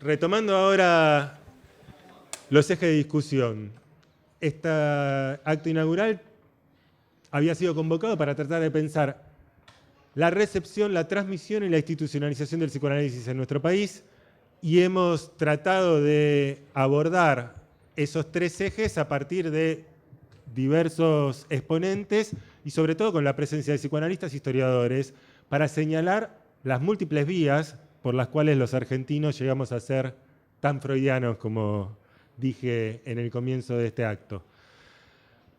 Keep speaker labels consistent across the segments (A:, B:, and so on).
A: Retomando ahora los ejes de discusión, este acto inaugural había sido convocado para tratar de pensar la recepción, la transmisión y la institucionalización del psicoanálisis en nuestro país, y hemos tratado de abordar esos tres ejes a partir de diversos exponentes y sobre todo con la presencia de psicoanalistas e historiadores para señalar las múltiples vías por las cuales los argentinos llegamos a ser tan freudianos como dije en el comienzo de este acto.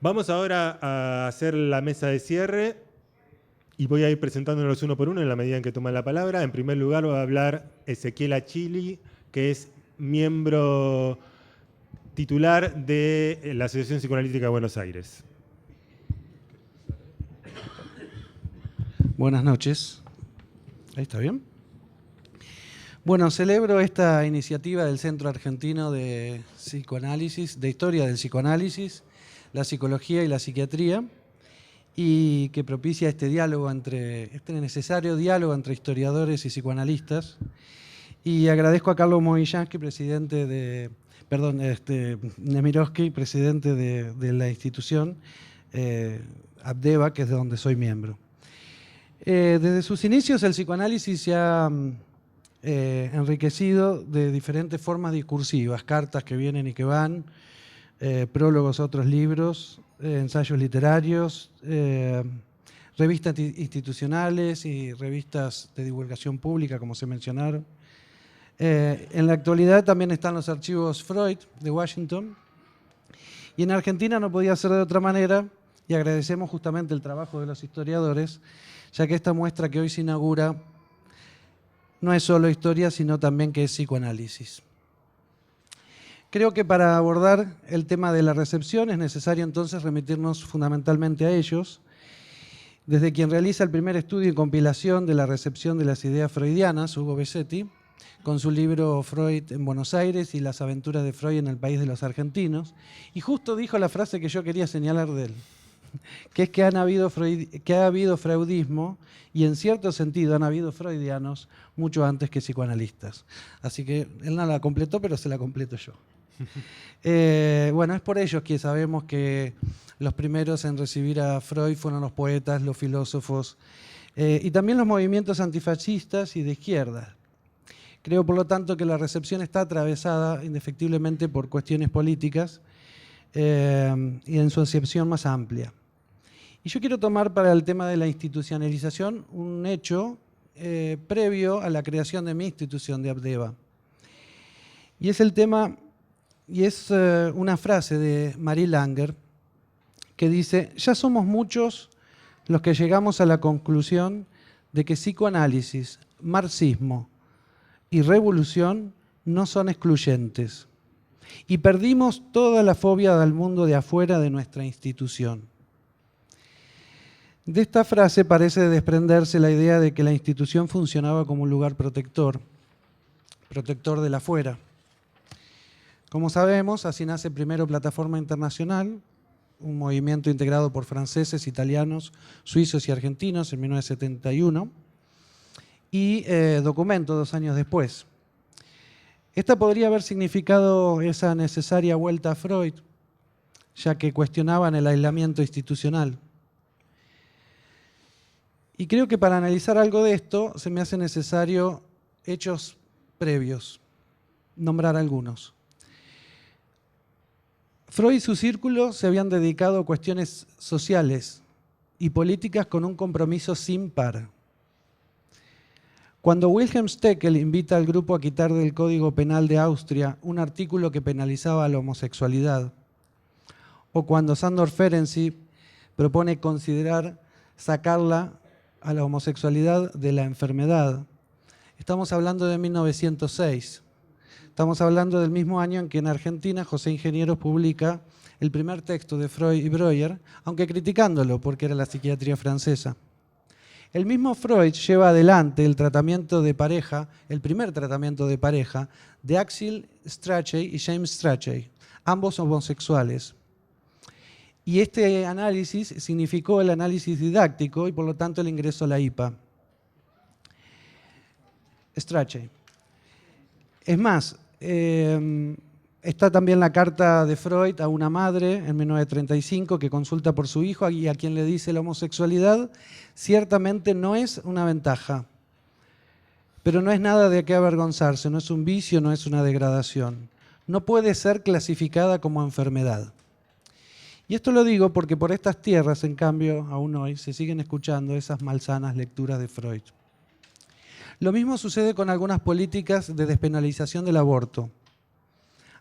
A: Vamos ahora a hacer la mesa de cierre y voy a ir presentándolos uno por uno en la medida en que toman la palabra. En primer lugar va a hablar Ezequiel Achili, que es miembro titular de la Asociación Psicoanalítica de Buenos Aires.
B: Buenas noches. ¿Ahí está bien? Bueno, celebro esta iniciativa del Centro Argentino de Psicoanálisis, de Historia del Psicoanálisis, la Psicología y la Psiquiatría, y que propicia este diálogo este necesario diálogo entre historiadores y psicoanalistas. Y agradezco a Carlos Mogillansky, Nemirovsky, presidente de la institución Abdeva, que es de donde soy miembro. Desde sus inicios el psicoanálisis se ha enriquecido de diferentes formas discursivas, cartas que vienen y que van, prólogos a otros libros, ensayos literarios, revistas institucionales y revistas de divulgación pública, como se mencionaron. En la actualidad también están los archivos Freud de Washington, y en Argentina no podía ser de otra manera, y agradecemos justamente el trabajo de los historiadores, ya que esta muestra que hoy se inaugura no es solo historia, sino también que es psicoanálisis. Creo que para abordar el tema de la recepción es necesario entonces remitirnos fundamentalmente a ellos, desde quien realiza el primer estudio y compilación de la recepción de las ideas freudianas, Hugo Besetti, con su libro Freud en Buenos Aires y las aventuras de Freud en el país de los argentinos, y justo dijo la frase que yo quería señalar de él, que es que ha habido freudismo y en cierto sentido han habido freudianos mucho antes que psicoanalistas. Así que él no la completó, pero se la completo yo. Bueno, es por ellos que sabemos que los primeros en recibir a Freud fueron los poetas, los filósofos y también los movimientos antifascistas y de izquierda. Creo, por lo tanto, que la recepción está atravesada indefectiblemente por cuestiones políticas y en su acepción más amplia. Y yo quiero tomar para el tema de la institucionalización un hecho previo a la creación de mi institución de Abdeva. Y es el tema, y es una frase de Marie Langer que dice: ya somos muchos los que llegamos a la conclusión de que psicoanálisis, marxismo y revolución no son excluyentes. Y perdimos toda la fobia del mundo de afuera de nuestra institución. De esta frase parece desprenderse la idea de que la institución funcionaba como un lugar protector del afuera. Como sabemos, así nace primero Plataforma Internacional, un movimiento integrado por franceses, italianos, suizos y argentinos en 1971, y Documento 2 años después. Esta podría haber significado esa necesaria vuelta a Freud, ya que cuestionaban el aislamiento institucional. Y creo que para analizar algo de esto se me hace necesario hechos previos, nombrar algunos. Freud y su círculo se habían dedicado a cuestiones sociales y políticas con un compromiso sin par. Cuando Wilhelm Steckel invita al grupo a quitar del Código Penal de Austria un artículo que penalizaba la homosexualidad, o cuando Sándor Ferenczi propone considerar sacarla a la homosexualidad de la enfermedad, estamos hablando de 1906. Estamos hablando del mismo año en que en Argentina José Ingenieros publica el primer texto de Freud y Breuer, aunque criticándolo porque era la psiquiatría francesa. El mismo Freud lleva adelante el tratamiento de pareja, el primer tratamiento de pareja, de Axel Strachey y James Strachey, ambos homosexuales. Y este análisis significó el análisis didáctico y por lo tanto el ingreso a la IPA. Strachey. Es más, está también la carta de Freud a una madre en 1935 que consulta por su hijo y a quien le dice: la homosexualidad ciertamente no es una ventaja, pero no es nada de qué avergonzarse, no es un vicio, no es una degradación. No puede ser clasificada como enfermedad. Y esto lo digo porque por estas tierras, en cambio, aún hoy se siguen escuchando esas malsanas lecturas de Freud. Lo mismo sucede con algunas políticas de despenalización del aborto,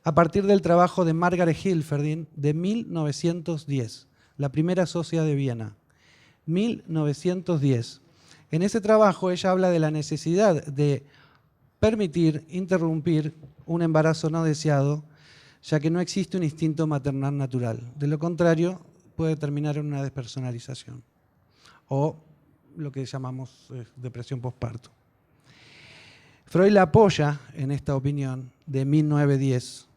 B: a partir del trabajo de Margaret Hilferding de 1910, la primera sociedad de Viena, 1910. En ese trabajo ella habla de la necesidad de permitir, interrumpir un embarazo no deseado, ya que no existe un instinto maternal natural. De lo contrario, puede terminar en una despersonalización o lo que llamamos depresión postparto. Freud la apoya en esta opinión de 1910.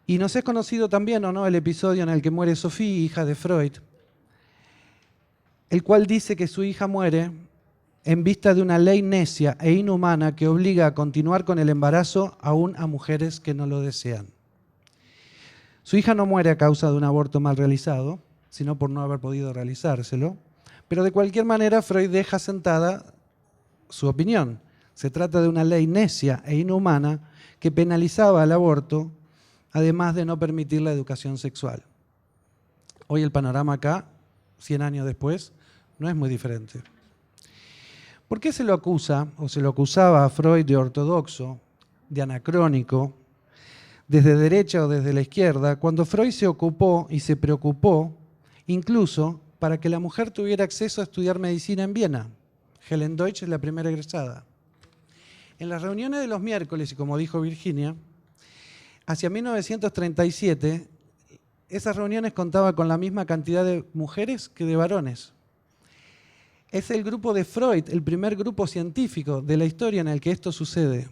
B: Y nos es conocido también, ¿o no?, el episodio en el que muere Sophie, hija de Freud, el cual dice que su hija muere en vista de una ley necia e inhumana que obliga a continuar con el embarazo aún a mujeres que no lo desean. Su hija no muere a causa de un aborto mal realizado, sino por no haber podido realizárselo, pero de cualquier manera Freud deja sentada su opinión. Se trata de una ley necia e inhumana que penalizaba el aborto, además de no permitir la educación sexual. Hoy el panorama acá, 100 años después, no es muy diferente. ¿Por qué se lo acusa, o se lo acusaba a Freud de ortodoxo, de anacrónico, desde derecha o desde la izquierda, cuando Freud se ocupó y se preocupó incluso para que la mujer tuviera acceso a estudiar medicina en Viena? Helen Deutsch es la primera egresada. En las reuniones de los miércoles, y como dijo Virginia, hacia 1937, esas reuniones contaban con la misma cantidad de mujeres que de varones. Es el grupo de Freud, el primer grupo científico de la historia en el que esto sucede.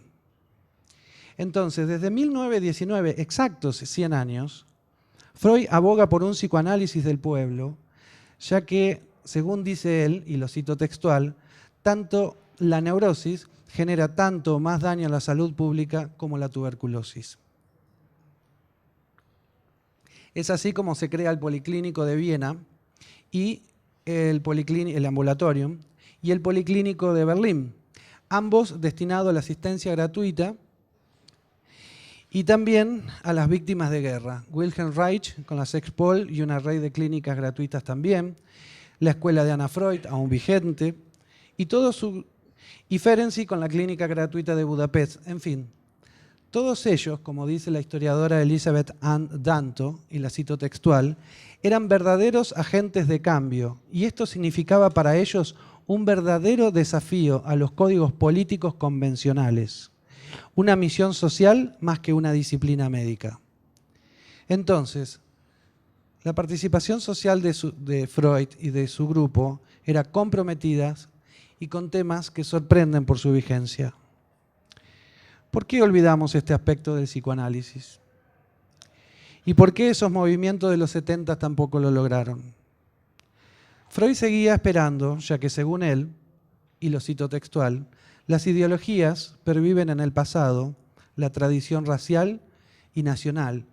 B: Entonces, desde 1919, exactos 100 años, Freud aboga por un psicoanálisis del pueblo, ya que, según dice él, y lo cito textual, tanto la neurosis genera tanto o más daño a la salud pública como la tuberculosis. Es así como se crea el Policlínico de Viena y el Ambulatorium y el Policlínico de Berlín, ambos destinados a la asistencia gratuita y también a las víctimas de guerra. Wilhelm Reich con la Sexpol y una red de clínicas gratuitas también, la escuela de Anna Freud, aún vigente, y Ferenczi con la clínica gratuita de Budapest, en fin. Todos ellos, como dice la historiadora Elizabeth Ann Danto, y la cito textual, eran verdaderos agentes de cambio, y esto significaba para ellos un verdadero desafío a los códigos políticos convencionales, una misión social más que una disciplina médica. Entonces, la participación social de Freud y de su grupo era comprometida y con temas que sorprenden por su vigencia. ¿Por qué olvidamos este aspecto del psicoanálisis? ¿Y por qué esos movimientos de los 70 tampoco lo lograron? Freud seguía esperando, ya que según él, y lo cito textual, las ideologías perviven en el pasado, la tradición racial y nacional,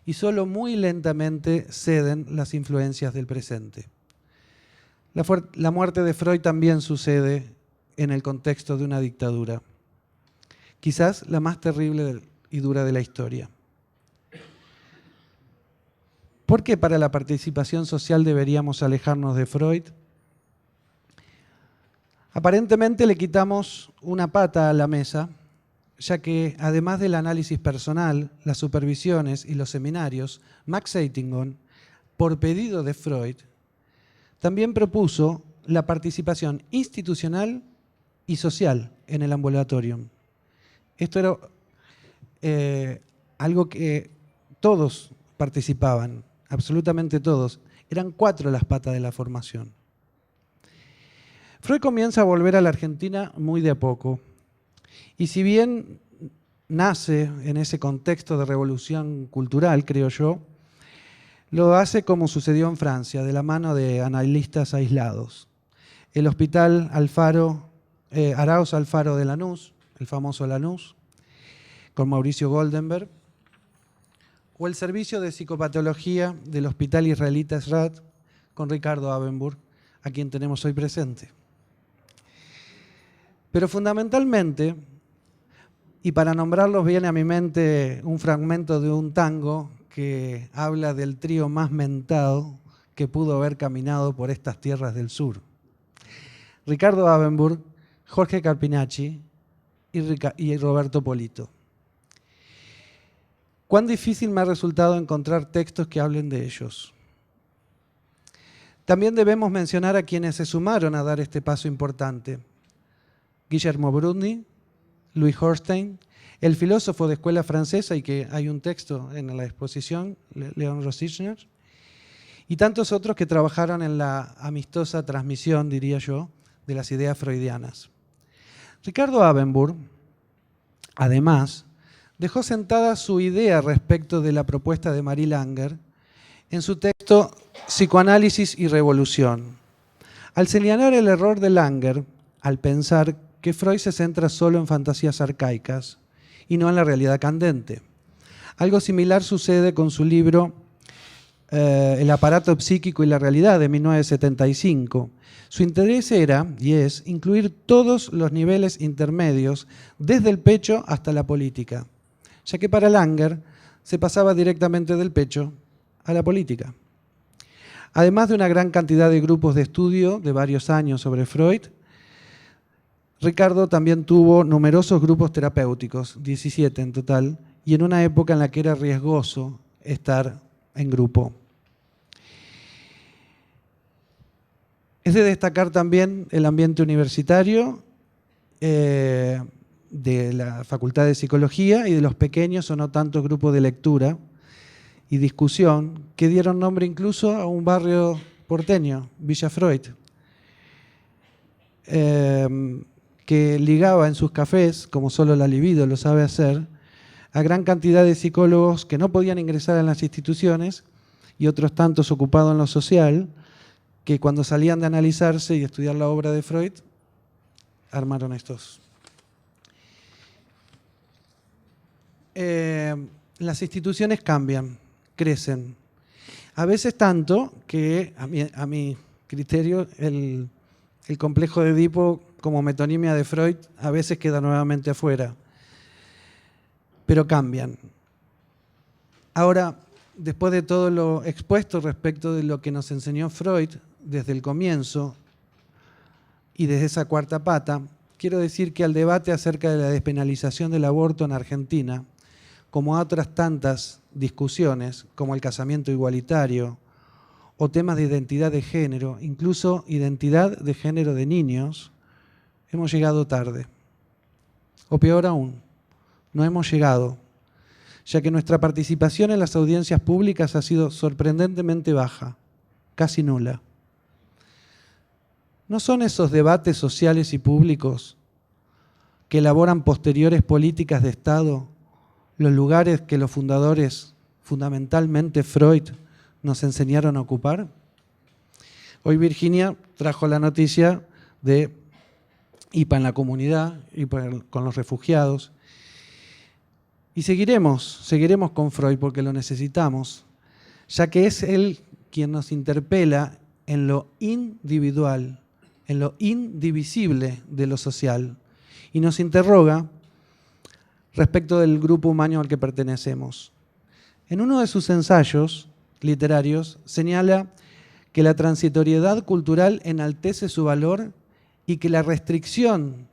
B: y solo muy lentamente ceden las influencias del presente. La muerte de Freud también sucede en el contexto de una dictadura, quizás la más terrible y dura de la historia. ¿Por qué para la participación social deberíamos alejarnos de Freud? Aparentemente le quitamos una pata a la mesa, ya que además del análisis personal, las supervisiones y los seminarios, Max Eitingon, por pedido de Freud, también propuso la participación institucional y social en el ambulatorium. Esto era algo que todos participaban, absolutamente todos. Eran 4 las patas de la formación. Freud comienza a volver a la Argentina muy de a poco. Y si bien nace en ese contexto de revolución cultural, creo yo, lo hace como sucedió en Francia, de la mano de analistas aislados. El Hospital Araoz Alfaro de Lanús, el famoso Lanús, con Mauricio Goldenberg, o el Servicio de Psicopatología del Hospital Israelita Srat con Ricardo Abenburg, a quien tenemos hoy presente. Pero fundamentalmente, y para nombrarlos viene a mi mente un fragmento de un tango que habla del trío más mentado que pudo haber caminado por estas tierras del sur. Ricardo Abenburg, Jorge Carpinacci y Roberto Polito. Cuán difícil me ha resultado encontrar textos que hablen de ellos. También debemos mencionar a quienes se sumaron a dar este paso importante. Guillermo Brudny, Louis Horstein, el filósofo de escuela francesa, y que hay un texto en la exposición, Leon Rosichner, y tantos otros que trabajaron en la amistosa transmisión, diría yo, de las ideas freudianas. Ricardo Abenburg, además, dejó sentada su idea respecto de la propuesta de Marie Langer en su texto Psicoanálisis y Revolución, al señalar el error de Langer al pensar que Freud se centra solo en fantasías arcaicas y no en la realidad candente. Algo similar sucede con su libro El aparato psíquico y la realidad, de 1975. Su interés era, y es, incluir todos los niveles intermedios, desde el pecho hasta la política, ya que para Langer se pasaba directamente del pecho a la política. Además de una gran cantidad de grupos de estudio de varios años sobre Freud, Ricardo también tuvo numerosos grupos terapéuticos, 17 en total, y en una época en la que era riesgoso estar en grupo. Es de destacar también el ambiente universitario de la Facultad de Psicología y de los pequeños o no tantos grupos de lectura y discusión que dieron nombre incluso a un barrio porteño, Villa Freud, que ligaba en sus cafés, como solo la libido lo sabe hacer, a gran cantidad de psicólogos que no podían ingresar en las instituciones y otros tantos ocupados en lo social, que cuando salían de analizarse y estudiar la obra de Freud, armaron estos. Las instituciones cambian, crecen. A veces tanto que, a mi criterio, el complejo de Edipo como metonimia de Freud a veces queda nuevamente afuera. Pero cambian. Ahora, después de todo lo expuesto respecto de lo que nos enseñó Freud desde el comienzo y desde esa cuarta pata, quiero decir que al debate acerca de la despenalización del aborto en Argentina, como a otras tantas discusiones, como el casamiento igualitario o temas de identidad de género, incluso identidad de género de niños, hemos llegado tarde. O peor aún, no hemos llegado, ya que nuestra participación en las audiencias públicas ha sido sorprendentemente baja, casi nula. ¿No son esos debates sociales y públicos que elaboran posteriores políticas de Estado los lugares que los fundadores, fundamentalmente Freud, nos enseñaron a ocupar? Hoy Virginia trajo la noticia de IPA en la comunidad, IPA con los refugiados. Y seguiremos con Freud porque lo necesitamos, ya que es él quien nos interpela en lo individual, en lo indivisible de lo social, y nos interroga respecto del grupo humano al que pertenecemos. En uno de sus ensayos literarios señala que la transitoriedad cultural enaltece su valor y que la restricción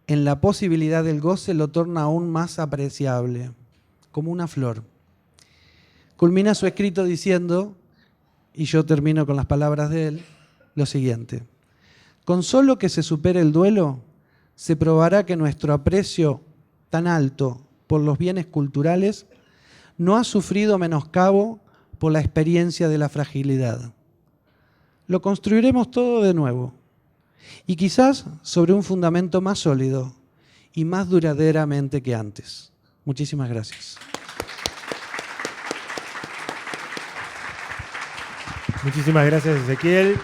B: en la posibilidad del goce lo torna aún más apreciable, como una flor. Culmina su escrito diciendo, y yo termino con las palabras de él, lo siguiente: con solo que se supere el duelo, se probará que nuestro aprecio tan alto por los bienes culturales no ha sufrido menoscabo por la experiencia de la fragilidad. Lo construiremos todo de nuevo, y quizás sobre un fundamento más sólido y más duraderamente que antes. Muchísimas gracias.
A: Muchísimas gracias, Ezequiel.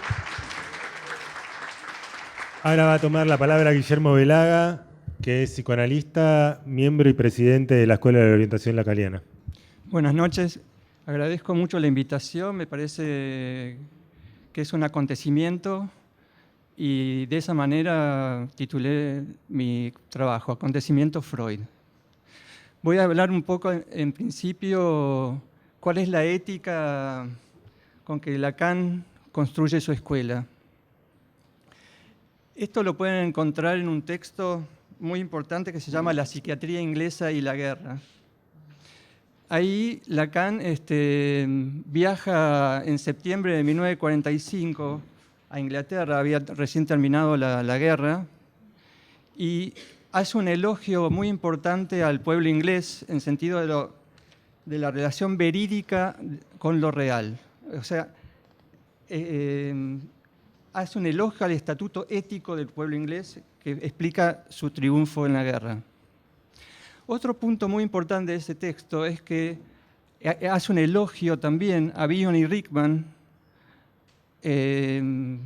A: Ahora va a tomar la palabra Guillermo Velaga, que es psicoanalista, miembro y presidente de la Escuela de Orientación Lacaniana.
C: Buenas noches. Agradezco mucho la invitación. Me parece que es un acontecimiento y de esa manera titulé mi trabajo, Acontecimiento Freud. Voy a hablar un poco, en principio, cuál es la ética con que Lacan construye su escuela. Esto lo pueden encontrar en un texto muy importante que se llama La psiquiatría inglesa y la guerra. Ahí Lacan viaja en septiembre de 1945 a Inglaterra, había recién terminado la guerra, y hace un elogio muy importante al pueblo inglés en sentido de la relación verídica con lo real. O sea, hace un elogio al estatuto ético del pueblo inglés que explica su triunfo en la guerra. Otro punto muy importante de ese texto es que hace un elogio también a Bion y Rickman, que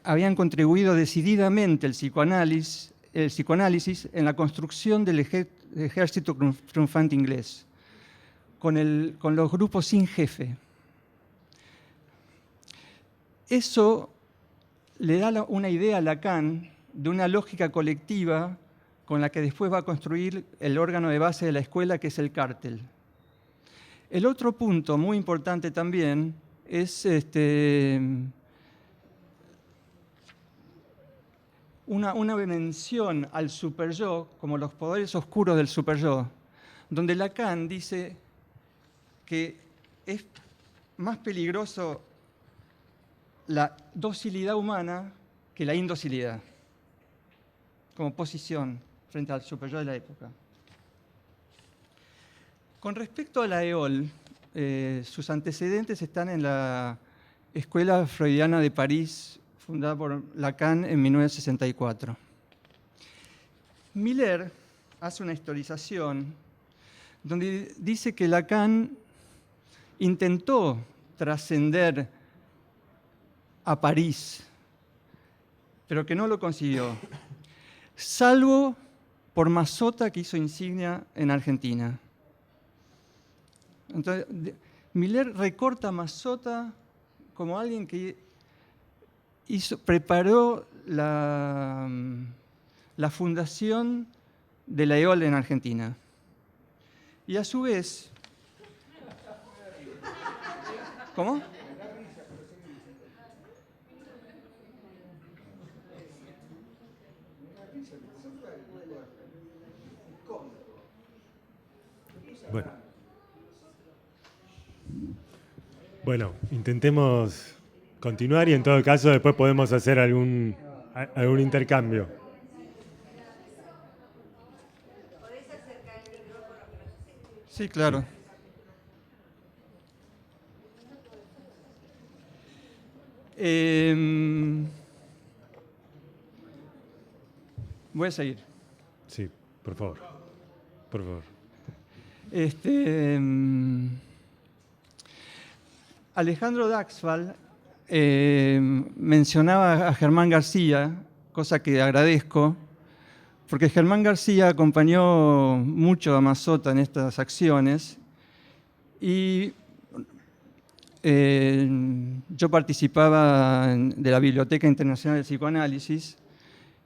C: habían contribuido decididamente el psicoanálisis en la construcción del ejército triunfante inglés, con los grupos sin jefe. Eso le da una idea a Lacan de una lógica colectiva con la que después va a construir el órgano de base de la escuela, que es el cártel. El otro punto muy importante también es una mención al superyo como los poderes oscuros del superyo, donde Lacan dice que es más peligroso la docilidad humana que la indocilidad, como posición frente al superyo de la época. Con respecto a la EOL, sus antecedentes están en la Escuela Freudiana de París, fundada por Lacan en 1964. Miller hace una historización donde dice que Lacan intentó trascender a París, pero que no lo consiguió, salvo por Mazzotta, que hizo Insignia en Argentina. Entonces, Miller recorta a Mazzotta como alguien que preparó la fundación de la EOL en Argentina. Y a su vez... ¿Cómo?
A: Bueno, intentemos continuar y en todo caso después podemos hacer algún intercambio.
C: Sí, claro. Voy a seguir.
A: Sí, por favor. Por favor.
C: Alejandro Daxval mencionaba a Germán García, cosa que agradezco, porque Germán García acompañó mucho a Mazzotta en estas acciones y yo participaba de la Biblioteca Internacional del Psicoanálisis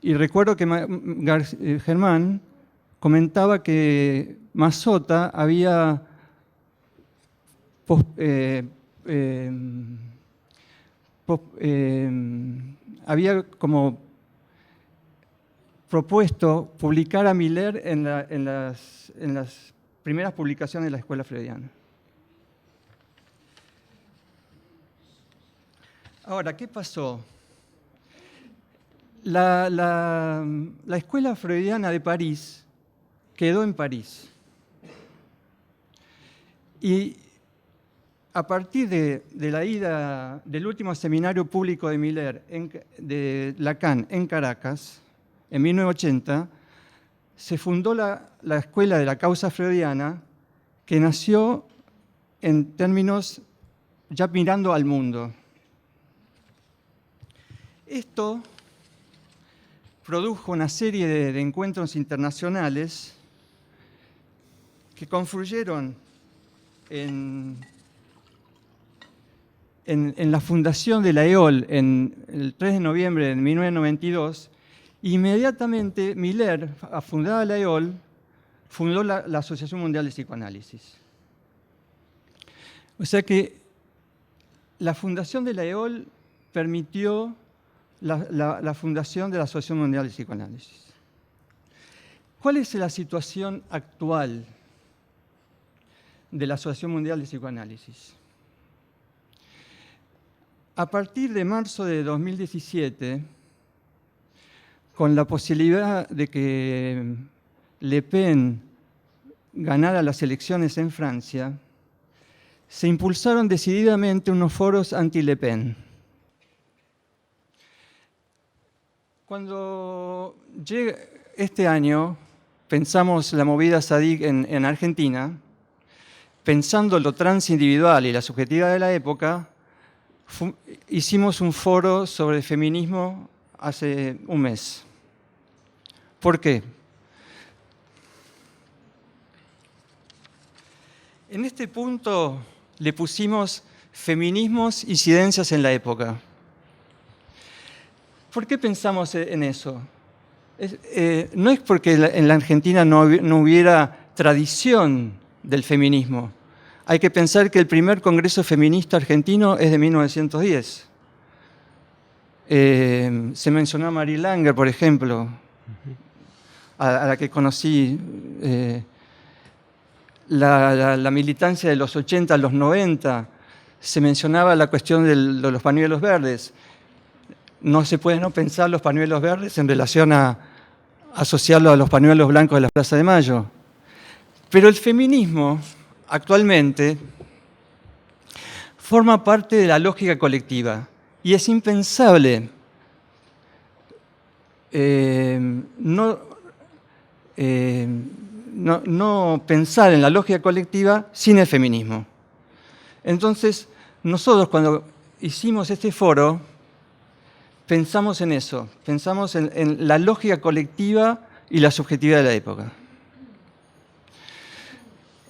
C: y recuerdo que Germán comentaba que Mazzotta había como propuesto publicar a Miller en las primeras publicaciones de la Escuela Freudiana. Ahora, ¿qué pasó? La Escuela Freudiana de París quedó en París. Y a partir de la ida del último seminario público de Miller, de Lacan, en Caracas, en 1980, se fundó la Escuela de la Causa Freudiana, que nació en términos ya mirando al mundo. Esto produjo una serie de encuentros internacionales que confluyeron en la fundación de la EOL en el 3 de noviembre de 1992. Inmediatamente Miller, fundada la EOL, fundó la Asociación Mundial de Psicoanálisis. O sea que la fundación de la EOL permitió la fundación de la Asociación Mundial de Psicoanálisis. ¿Cuál es la situación actual de la Asociación Mundial de Psicoanálisis? A partir de marzo de 2017, con la posibilidad de que Le Pen ganara las elecciones en Francia, se impulsaron decididamente unos foros anti-Le Pen. Cuando llega este año, pensamos la movida Zadig en Argentina, pensando lo transindividual y la subjetividad de la época, hicimos un foro sobre feminismo hace un mes. ¿Por qué? En este punto le pusimos feminismos y incidencias en la época. ¿Por qué pensamos en eso? No es porque en la Argentina no hubiera tradición del feminismo. Hay que pensar que el primer congreso feminista argentino es de 1910. Se mencionó a Marie Langer, por ejemplo, a la que conocí. La militancia de los 80 a los 90, se mencionaba la cuestión de los pañuelos verdes. No se puede no pensar los pañuelos verdes en relación a asociarlo a los pañuelos blancos de la Plaza de Mayo. Pero el feminismo, actualmente, forma parte de la lógica colectiva y es impensable no pensar en la lógica colectiva sin el feminismo. Entonces, nosotros cuando hicimos este foro, pensamos en eso, pensamos en la lógica colectiva y la subjetividad de la época.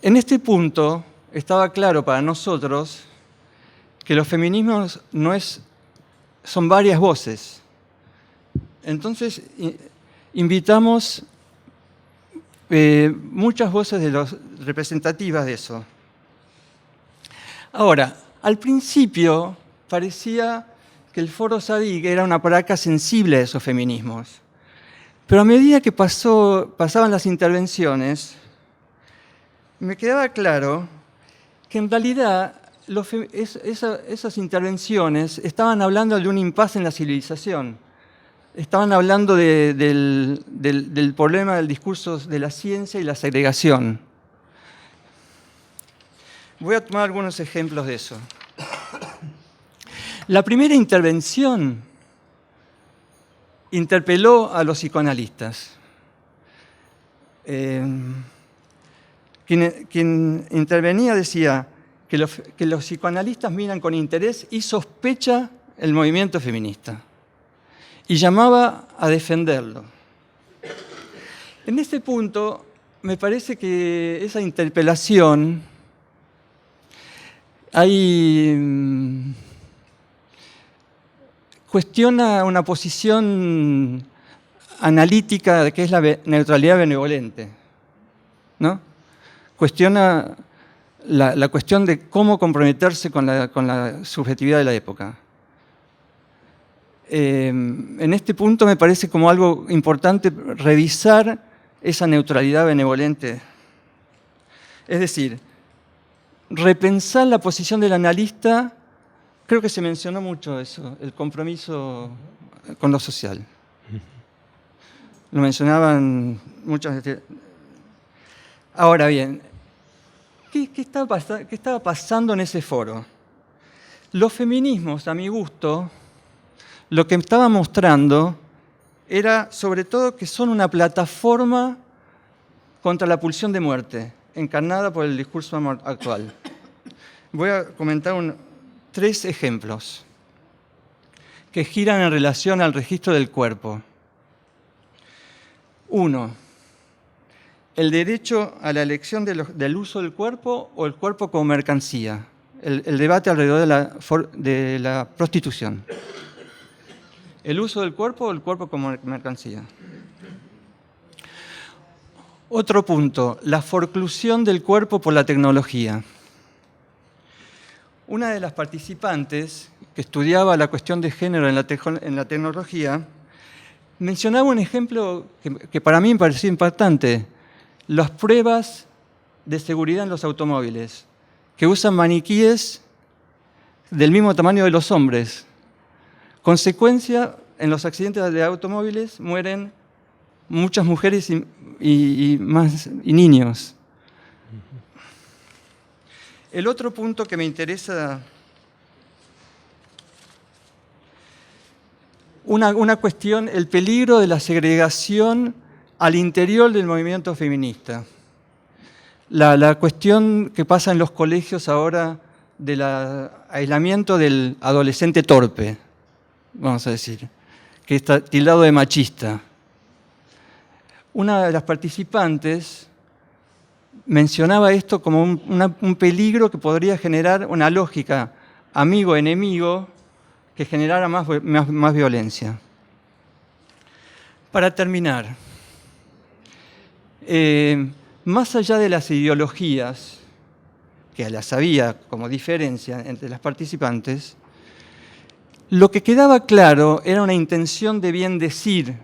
C: En este punto estaba claro para nosotros que los feminismos son varias voces. Entonces, invitamos muchas voces representativas de eso. Ahora, al principio parecía que el Foro Zadig era una placa sensible de esos feminismos. Pero a medida que pasaban las intervenciones, me quedaba claro que en realidad esas intervenciones estaban hablando de un impasse en la civilización. Estaban hablando del problema del discurso de la ciencia y la segregación. Voy a tomar algunos ejemplos de eso. La primera intervención interpeló a los psicoanalistas. Quien intervenía decía que los psicoanalistas miran con interés y sospecha el movimiento feminista y llamaba a defenderlo. En este punto, me parece que esa interpelación cuestiona una posición analítica que es la neutralidad benevolente, ¿no? Cuestiona la cuestión de cómo comprometerse con la subjetividad de la época. En este punto me parece como algo importante revisar esa neutralidad benevolente. Es decir, repensar la posición del analista, creo que se mencionó mucho eso, el compromiso con lo social. Lo mencionaban muchas veces. Ahora bien, ¿qué estaba pasando en ese foro? Los feminismos, a mi gusto, lo que estaba mostrando era sobre todo que son una plataforma contra la pulsión de muerte, encarnada por el discurso actual. Voy a comentar 3 ejemplos que giran en relación al registro del cuerpo. Uno, el derecho a la elección del uso del cuerpo o el cuerpo como mercancía. El debate alrededor de la prostitución. El uso del cuerpo o el cuerpo como mercancía. Otro punto, la forclusión del cuerpo por la tecnología. Una de las participantes que estudiaba la cuestión de género en la tecnología mencionaba un ejemplo que para mí me pareció impactante. Las pruebas de seguridad en los automóviles, que usan maniquíes del mismo tamaño de los hombres. Consecuencia, en los accidentes de automóviles mueren muchas mujeres y niños. El otro punto que me interesa, una cuestión, el peligro de la segregación al interior del movimiento feminista. La cuestión que pasa en los colegios ahora del aislamiento del adolescente torpe, vamos a decir, que está tildado de machista. Una de las participantes mencionaba esto como un peligro que podría generar una lógica amigo-enemigo que generara más violencia. Para terminar, más allá de las ideologías, que las había como diferencia entre las participantes, lo que quedaba claro era una intención de bien decir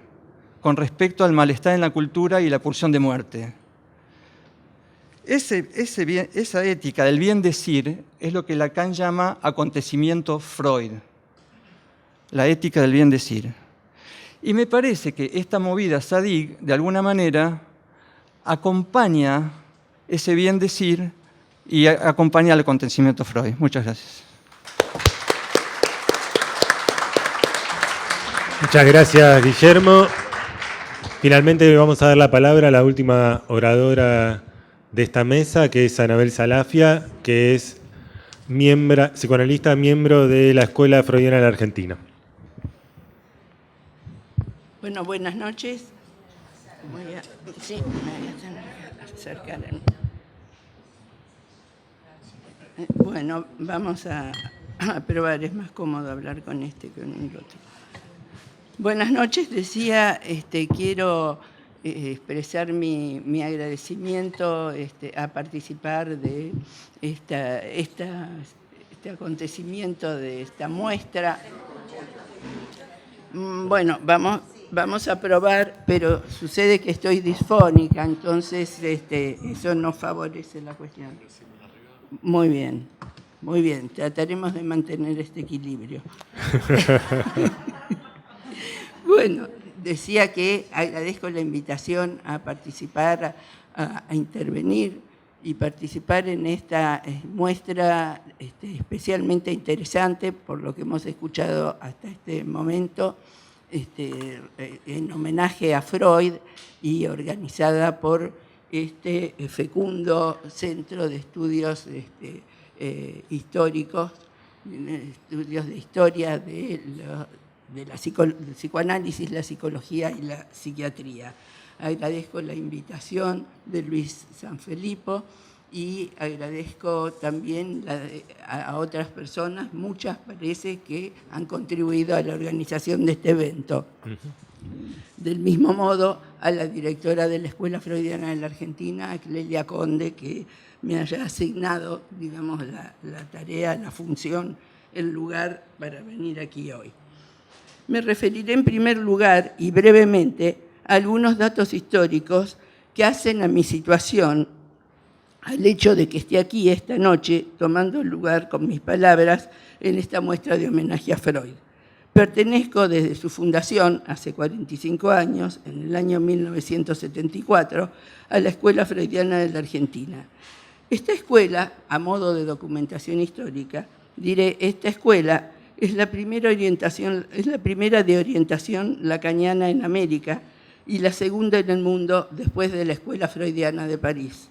C: con respecto al malestar en la cultura y la pulsión de muerte. Esa ética del bien decir es lo que Lacan llama acontecimiento Freud, la ética del bien decir. Y me parece que esta movida Zadig, de alguna manera, acompaña ese bien decir y acompaña el acontecimiento Freud. Muchas gracias.
A: Muchas gracias, Guillermo. Finalmente vamos a dar la palabra a la última oradora de esta mesa, que es Anabel Salafia, que es psicoanalista, miembro de la Escuela Freudiana de la Argentina.
D: Bueno, buenas noches. Me voy a acercar. Bueno, vamos a probar, es más cómodo hablar con este que con el otro. Buenas noches, decía, quiero expresar mi agradecimiento a participar de este acontecimiento, de esta muestra. Bueno, vamos a probar, pero sucede que estoy disfónica, entonces eso no favorece la cuestión. Muy bien, trataremos de mantener este equilibrio. Bueno, decía que agradezco la invitación a participar, a intervenir y participar en esta muestra especialmente interesante por lo que hemos escuchado hasta este momento, en homenaje a Freud y organizada por este fecundo Centro de Estudios Históricos, estudios de historia del psicoanálisis, la psicología y la psiquiatría. Agradezco la invitación de Luis Sanfilippo y agradezco también a otras personas, muchas parece que han contribuido a la organización de este evento. Del mismo modo, a la directora de la Escuela Freudiana de la Argentina, a Clelia Conde, que me haya asignado, digamos, la tarea, la función, el lugar para venir aquí hoy. Me referiré en primer lugar y brevemente a algunos datos históricos que hacen a mi situación, al hecho de que esté aquí esta noche tomando lugar con mis palabras en esta muestra de homenaje a Freud. Pertenezco desde su fundación, hace 45 años, en el año 1974, a la Escuela Freudiana de la Argentina. Esta escuela, a modo de documentación histórica, diré, esta escuela es la primera de orientación lacaniana en América y la segunda en el mundo después de la Escuela Freudiana de París.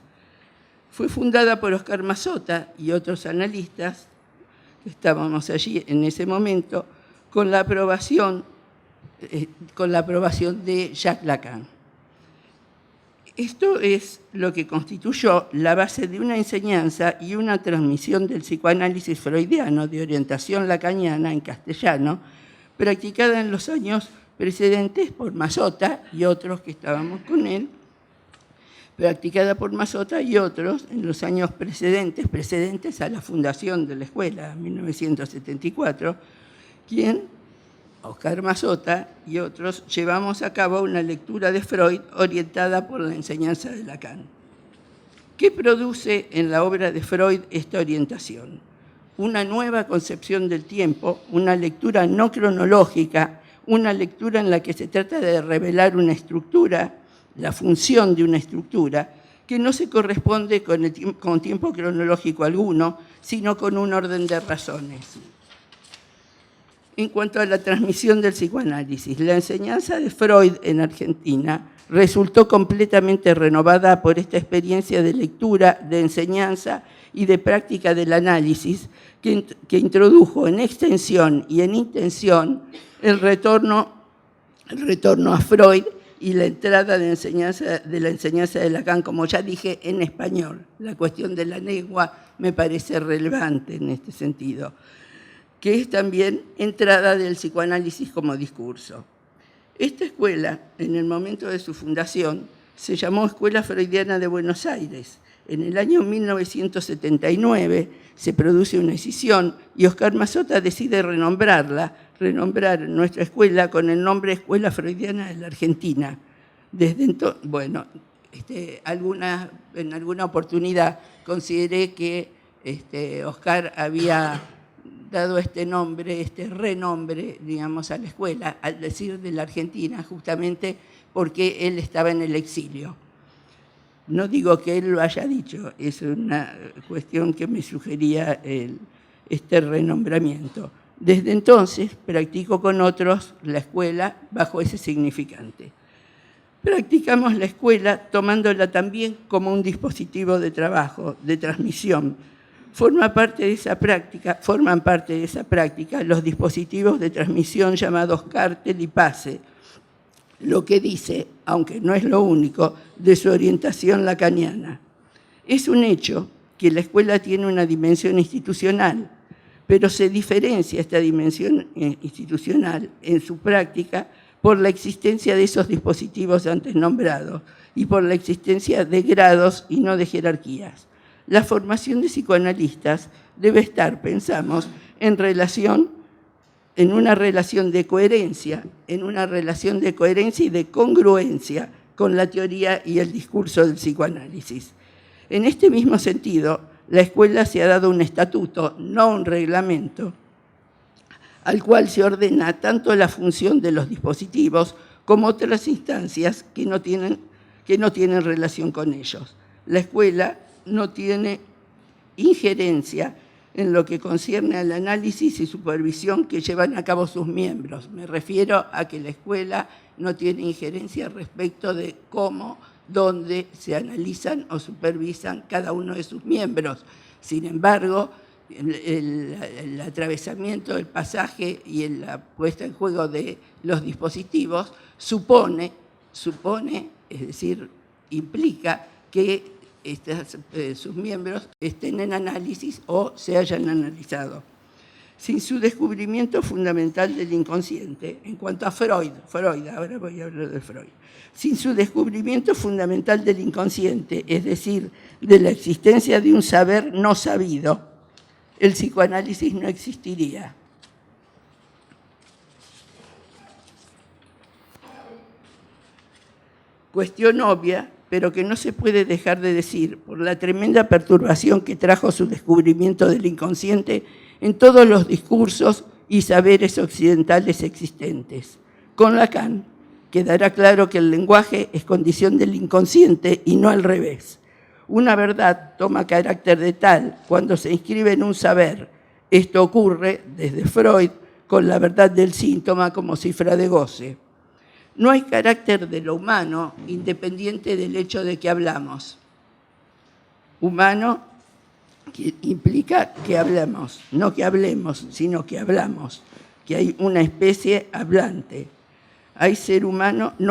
D: Fue fundada por Oscar Mazota y otros analistas, que estábamos allí en ese momento, con la aprobación de Jacques Lacan. Esto es lo que constituyó la base de una enseñanza y una transmisión del psicoanálisis freudiano de orientación lacaniana en castellano, practicada en los años precedentes por Massota y otros que estábamos con él, practicada por Massota y otros en los años precedentes a la fundación de la escuela, en 1974, quien, Oscar Massota y otros, llevamos a cabo una lectura de Freud orientada por la enseñanza de Lacan. ¿Qué produce en la obra de Freud esta orientación? Una nueva concepción del tiempo, una lectura no cronológica, una lectura en la que se trata de revelar una estructura, la función de una estructura, que no se corresponde con tiempo cronológico alguno, sino con un orden de razones. En cuanto a la transmisión del psicoanálisis, la enseñanza de Freud en Argentina resultó completamente renovada por esta experiencia de lectura, de enseñanza y de práctica del análisis que introdujo en extensión y en intención el retorno a Freud y la entrada de la enseñanza de Lacan, como ya dije, en español. La cuestión de la lengua me parece relevante en este sentido, que es también entrada del psicoanálisis como discurso. Esta escuela, en el momento de su fundación, se llamó Escuela Freudiana de Buenos Aires. En el año 1979 se produce una escisión y Oscar Massota decide renombrar nuestra escuela con el nombre Escuela Freudiana de la Argentina. Desde entonces, bueno, en alguna oportunidad consideré que Oscar había dado este nombre, este renombre, digamos, a la escuela, al decir de la Argentina, justamente porque él estaba en el exilio. No digo que él lo haya dicho, es una cuestión que me sugería este renombramiento. Desde entonces practico con otros la escuela bajo ese significante. Practicamos la escuela tomándola también como un dispositivo de trabajo, de transmisión. Forman parte de esa práctica los dispositivos de transmisión llamados cártel y pase, lo que dice, aunque no es lo único, de su orientación lacaniana. Es un hecho que la escuela tiene una dimensión institucional, pero se diferencia esta dimensión institucional en su práctica por la existencia de esos dispositivos antes nombrados y por la existencia de grados y no de jerarquías. La formación de psicoanalistas debe estar, pensamos, en una relación de coherencia y de congruencia con la teoría y el discurso del psicoanálisis. En este mismo sentido, la escuela se ha dado un estatuto, no un reglamento, al cual se ordena tanto la función de los dispositivos como otras instancias que no tienen relación con ellos. La escuela no tiene injerencia en lo que concierne al análisis y supervisión que llevan a cabo sus miembros. Me refiero a que la escuela no tiene injerencia respecto de cómo, dónde se analizan o supervisan cada uno de sus miembros. Sin embargo, el atravesamiento, el pasaje y la puesta en juego de los dispositivos supone, es decir, implica que sus miembros estén en análisis o se hayan analizado. Sin su descubrimiento fundamental del inconsciente, en cuanto a Freud, ahora voy a hablar de Freud, sin su descubrimiento fundamental del inconsciente, es decir, de la existencia de un saber no sabido, el psicoanálisis no existiría. Cuestión obvia, pero que no se puede dejar de decir por la tremenda perturbación que trajo su descubrimiento del inconsciente en todos los discursos y saberes occidentales existentes. Con Lacan quedará claro que el lenguaje es condición del inconsciente y no al revés. Una verdad toma carácter de tal cuando se inscribe en un saber. Esto ocurre desde Freud con la verdad del síntoma como cifra de goce. No hay carácter de lo humano independiente del hecho de que hablamos. Humano que implica que hablamos, no que hablemos, sino que hablamos, que hay una especie hablante. No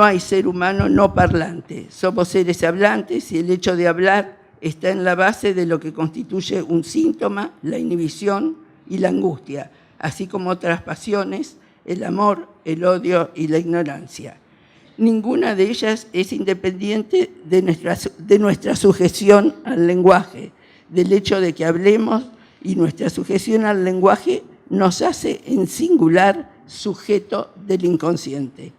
D: hay ser humano no parlante. Somos seres hablantes y el hecho de hablar está en la base de lo que constituye un síntoma, la inhibición y la angustia, así como otras pasiones, el amor, el odio y la ignorancia. Ninguna de ellas es independiente de nuestra sujeción al lenguaje, del hecho de que hablemos, y nuestra sujeción al lenguaje nos hace en singular sujeto del inconsciente.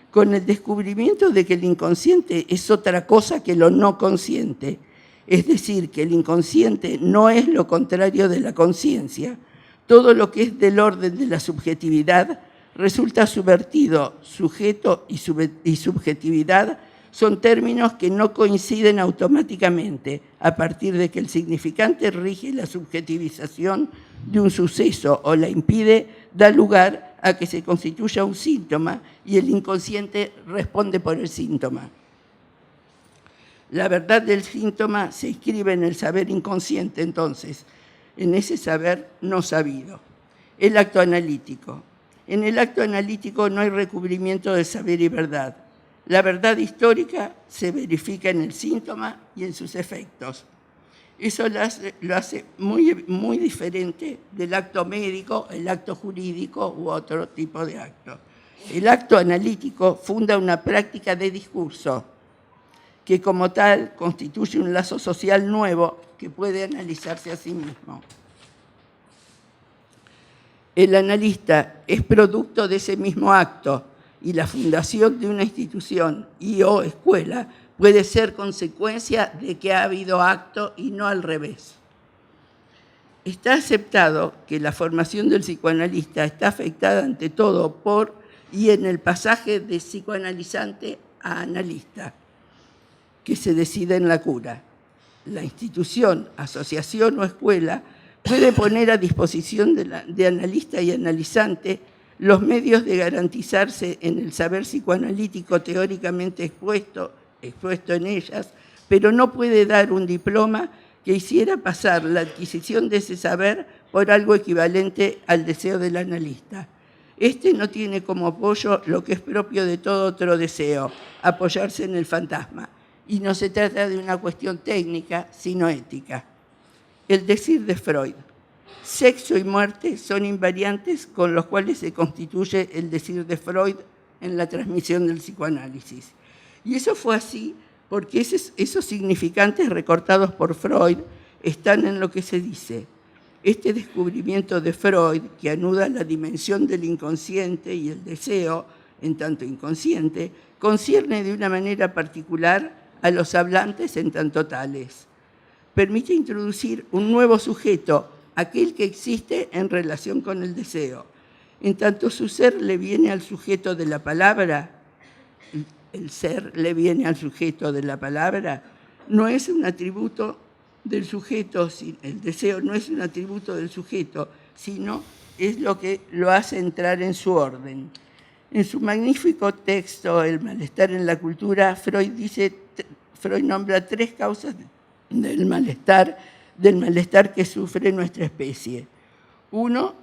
D: Con el descubrimiento de que el inconsciente es otra cosa que lo no consciente, es decir, que el inconsciente no es lo contrario de la conciencia, todo lo que es del orden de la subjetividad resulta subvertido. Sujeto y subjetividad son términos que no coinciden automáticamente a partir de que el significante rige la subjetivización de un suceso o la impide, da lugar a que se constituya un síntoma y el inconsciente responde por el síntoma. La verdad del síntoma se inscribe en el saber inconsciente, entonces, en ese saber no sabido. El acto analítico. En el acto analítico no hay recubrimiento de saber y verdad. La verdad histórica se verifica en el síntoma y en sus efectos. Eso lo hace muy, muy diferente del acto médico, el acto jurídico u otro tipo de acto. El acto analítico funda una práctica de discurso que como tal constituye un lazo social nuevo que puede analizarse a sí mismo. El analista es producto de ese mismo acto y la fundación de una institución y o escuela puede ser consecuencia de que ha habido acto y no al revés. Está aceptado que la formación del psicoanalista está afectada ante todo por y en el pasaje de psicoanalizante a analista, que se decide en la cura. La institución, asociación o escuela puede poner a disposición de analista y analizante los medios de garantizarse en el saber psicoanalítico teóricamente expuesto en ellas, pero no puede dar un diploma que hiciera pasar la adquisición de ese saber por algo equivalente al deseo del analista. Este no tiene como apoyo lo que es propio de todo otro deseo, apoyarse en el fantasma. Y no se trata de una cuestión técnica, sino ética. El decir de Freud. Sexo y muerte son invariantes con los cuales se constituye el decir de Freud en la transmisión del psicoanálisis. Y eso fue así porque esos significantes recortados por Freud están en lo que se dice. Este descubrimiento de Freud, que anuda la dimensión del inconsciente y el deseo, en tanto inconsciente, concierne de una manera particular a los hablantes en tanto tales. Permite introducir un nuevo sujeto, aquel que existe en relación con el deseo. En tanto su ser le viene al sujeto de la palabra, el ser le viene al sujeto de la palabra, no es un atributo del sujeto, el deseo no es un atributo del sujeto, sino es lo que lo hace entrar en su orden. En su magnífico texto, El malestar en la cultura, Freud nombra 3 causas del malestar que sufre nuestra especie. 1,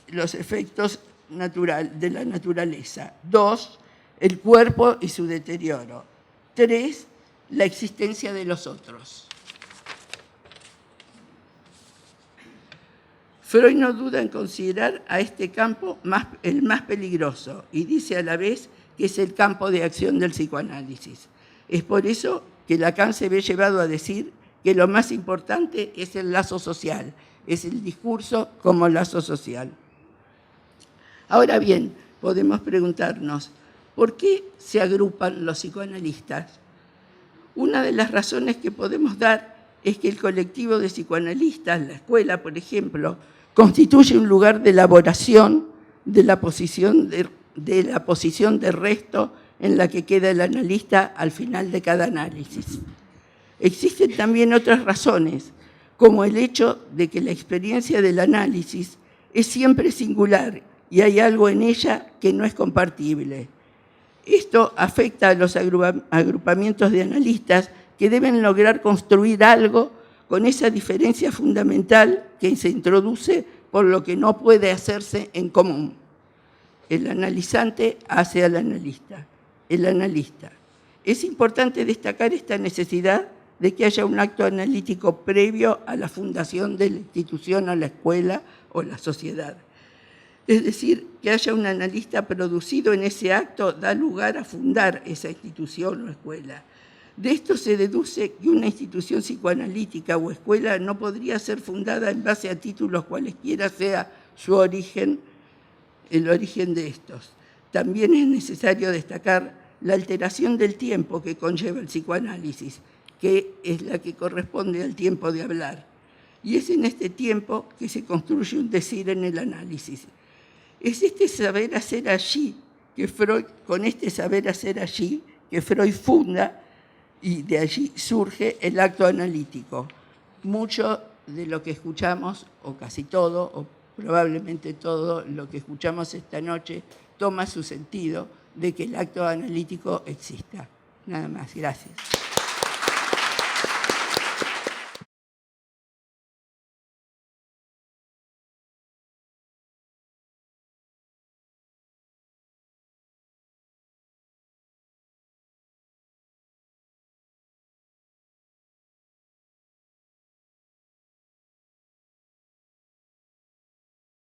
D: los efectos de la naturaleza. 2, el cuerpo y su deterioro. 3, la existencia de los otros. Freud no duda en considerar a este campo el más peligroso y dice a la vez que es el campo de acción del psicoanálisis. Es por eso que Lacan se ve llevado a decir que lo más importante es el lazo social, es el discurso como lazo social. Ahora bien, podemos preguntarnos, ¿por qué se agrupan los psicoanalistas? Una de las razones que podemos dar es que el colectivo de psicoanalistas, la escuela, por ejemplo, constituye un lugar de elaboración de la posición de resto en la que queda el analista al final de cada análisis. Existen también otras razones, como el hecho de que la experiencia del análisis es siempre singular y hay algo en ella que no es compartible. Esto afecta a los agrupamientos de analistas que deben lograr construir algo con esa diferencia fundamental que se introduce por lo que no puede hacerse en común. El analizante hace al analista. El analista. Es importante destacar esta necesidad de que haya un acto analítico previo a la fundación de la institución, a la escuela o la sociedad. Es decir, que haya un analista producido en ese acto da lugar a fundar esa institución o escuela. De esto se deduce que una institución psicoanalítica o escuela no podría ser fundada en base a títulos cualesquiera sea su origen, el origen de estos. También es necesario destacar la alteración del tiempo que conlleva el psicoanálisis, que es la que corresponde al tiempo de hablar. Y es en este tiempo que se construye un decir en el análisis. Es este saber hacer allí, que Freud, con este saber hacer allí, que Freud funda, y de allí surge el acto analítico. Mucho de lo que escuchamos, o casi todo, o probablemente todo lo que escuchamos esta noche, toma su sentido de que el acto analítico exista. Nada más, gracias.